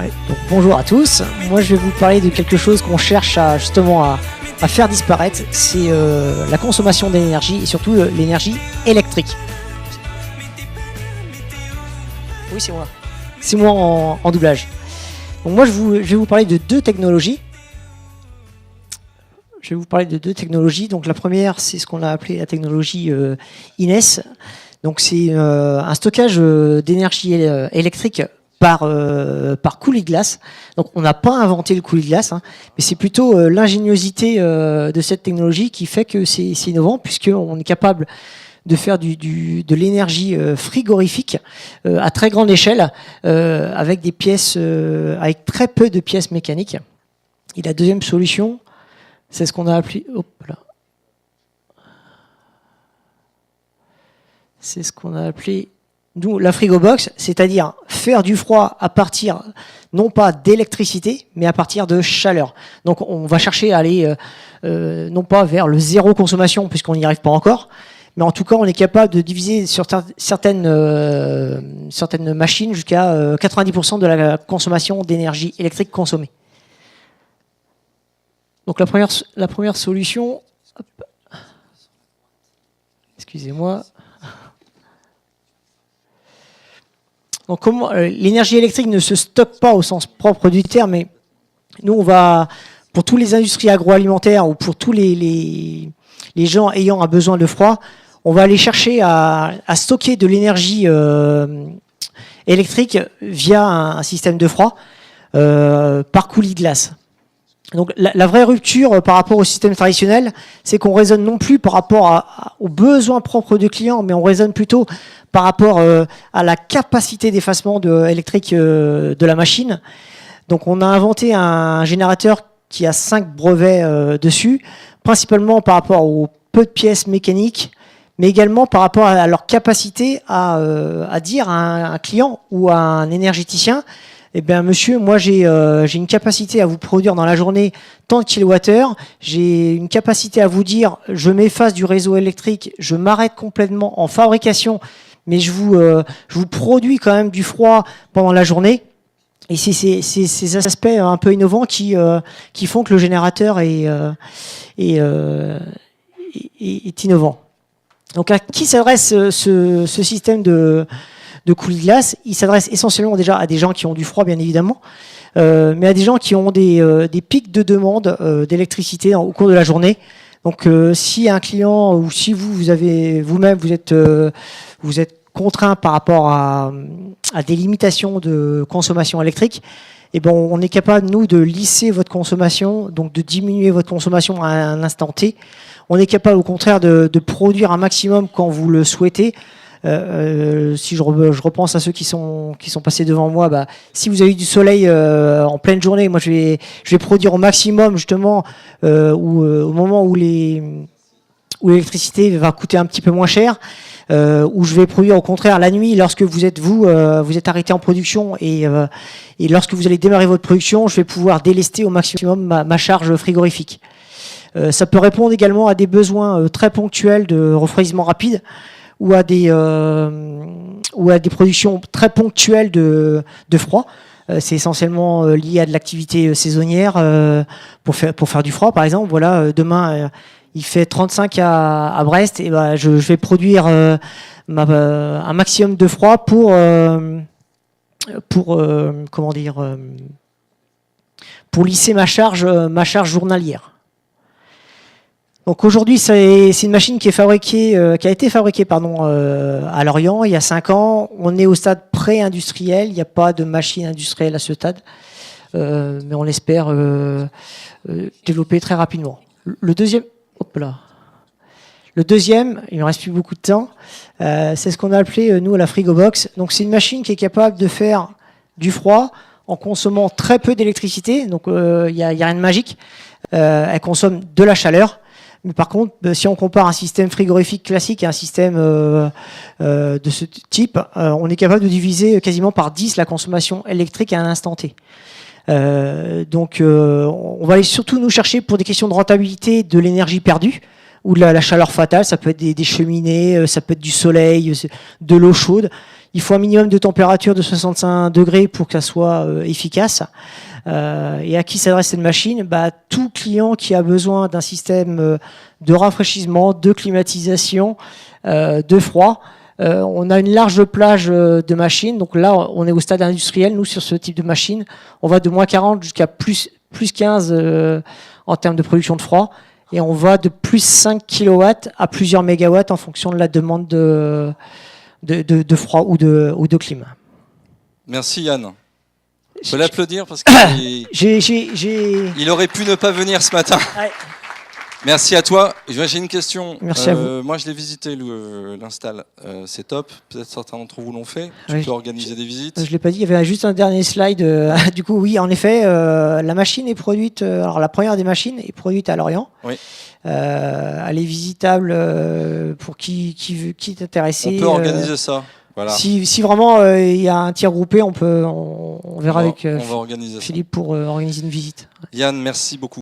Ouais, donc bonjour à tous, moi je vais vous parler de quelque chose qu'on cherche justement à faire disparaître, c'est la consommation d'énergie et surtout l'énergie électrique. Oui, c'est moi. C'est moi en doublage. Donc moi je vais vous parler de deux technologies. Je vais vous parler de deux technologies. Donc la première, c'est ce qu'on a appelé la technologie INES. Donc c'est un stockage d'énergie électrique par coulis de glace. Donc on n'a pas inventé le coulis de glace, hein, mais c'est plutôt l'ingéniosité de cette technologie qui fait que c'est innovant, puisqu'on est capable de faire de l'énergie frigorifique à très grande échelle, avec des pièces, avec très peu de pièces mécaniques. Et la deuxième solution, c'est ce qu'on a appelé, c'est ce qu'on a appelé nous la frigobox, c'est-à-dire faire du froid à partir non pas d'électricité, mais à partir de chaleur. Donc on va chercher à aller non pas vers le zéro consommation, puisqu'on n'y arrive pas encore, mais en tout cas on est capable de diviser sur certaines machines jusqu'à 90% de la consommation d'énergie électrique consommée. Donc la première solution, hop, excusez-moi. Donc comment l'énergie électrique ne se stocke pas au sens propre du terme, mais nous on va, pour tous les industries agroalimentaires ou pour tous les gens ayant un besoin de froid, on va aller chercher à stocker de l'énergie électrique via un système de froid par coulis de glace. Donc la vraie rupture par rapport au système traditionnel, c'est qu'on raisonne non plus par rapport aux besoins propres du client, mais on raisonne plutôt par rapport à la capacité d'effacement électrique de la machine. Donc on a inventé un générateur qui a 5 brevets dessus, principalement par rapport aux peu de pièces mécaniques, mais également par rapport à leur capacité à dire à un client ou à un énergéticien: eh bien, monsieur, moi j'ai une capacité à vous produire dans la journée tant de kilowattheures, j'ai une capacité à vous dire je m'efface du réseau électrique, je m'arrête complètement en fabrication, mais je vous produis quand même du froid pendant la journée. Et c'est ces aspects un peu innovants qui font que le générateur est innovant. Donc à qui s'adresse ce système de coulis de glace? Il s'adresse essentiellement déjà à des gens qui ont du froid, bien évidemment, mais à des gens qui ont des pics de demande d'électricité au cours de la journée. Donc si un client ou si vous êtes contraint par rapport à des limitations de consommation électrique, et bon, on est capable, nous, de lisser votre consommation, donc de diminuer votre consommation à un instant T. On est capable, au contraire, de produire un maximum quand vous le souhaitez. Si je repense à ceux qui sont passés devant moi, bah, si vous avez eu du soleil en pleine journée, moi je vais produire au maximum justement au moment où l'électricité va coûter un petit peu moins cher, où je vais produire au contraire la nuit lorsque vous êtes arrêté en production et lorsque vous allez démarrer votre production, je vais pouvoir délester au maximum ma charge frigorifique. Ça peut répondre également à des besoins très ponctuels de refroidissement rapide, ou à des productions très ponctuelles de froid. C'est essentiellement lié à de l'activité saisonnière pour faire du froid, par exemple. Voilà, demain il fait 35 à Brest, et ben je vais produire un maximum de froid pour lisser ma charge journalière. Donc aujourd'hui, c'est une machine qui a été fabriquée à Lorient il y a 5 ans. On est au stade pré-industriel, il n'y a pas de machine industrielle à ce stade, mais on espère développer très rapidement. Le deuxième, il ne me reste plus beaucoup de temps, c'est ce qu'on a appelé nous la frigobox. Donc c'est une machine qui est capable de faire du froid en consommant très peu d'électricité. Donc il y a rien de magique. Elle consomme de la chaleur. Mais par contre, si on compare un système frigorifique classique à un système de ce type, on est capable de diviser quasiment par 10 la consommation électrique à un instant T. Donc on va aller surtout nous chercher pour des questions de rentabilité de l'énergie perdue ou de la chaleur fatale. Ça peut être des cheminées, ça peut être du soleil, de l'eau chaude. Il faut un minimum de température de 65 degrés pour que ça soit efficace. Et à qui s'adresse cette machine? Tout client qui a besoin d'un système de rafraîchissement, de climatisation, de froid. On a une large plage de machines. Donc là, on est au stade industriel. Nous, sur ce type de machine, on va de moins 40 jusqu'à plus 15 en termes de production de froid. Et on va de plus 5 kW à plusieurs mégawatts en fonction de la demande de froid ou de clim. Merci Yann. Je peux l'applaudir parce qu'il aurait pu ne pas venir ce matin. Ouais. Merci à toi. J'ai une question. Merci à vous. Moi, je l'ai visité, l'install. C'est top. Peut-être certains d'entre vous l'ont fait. Tu Oui. peux organiser des visites. Je ne l'ai pas dit, il y avait juste un dernier slide. Du coup, oui, en effet, la machine est produite. Alors, la première des machines est produite à Lorient. Oui. Elle est visitable pour qui est intéressé. On peut organiser ça. Voilà. Si vraiment il y a un tir groupé, on verra avec on va organiser Philippe pour organiser une visite. Yann, merci beaucoup.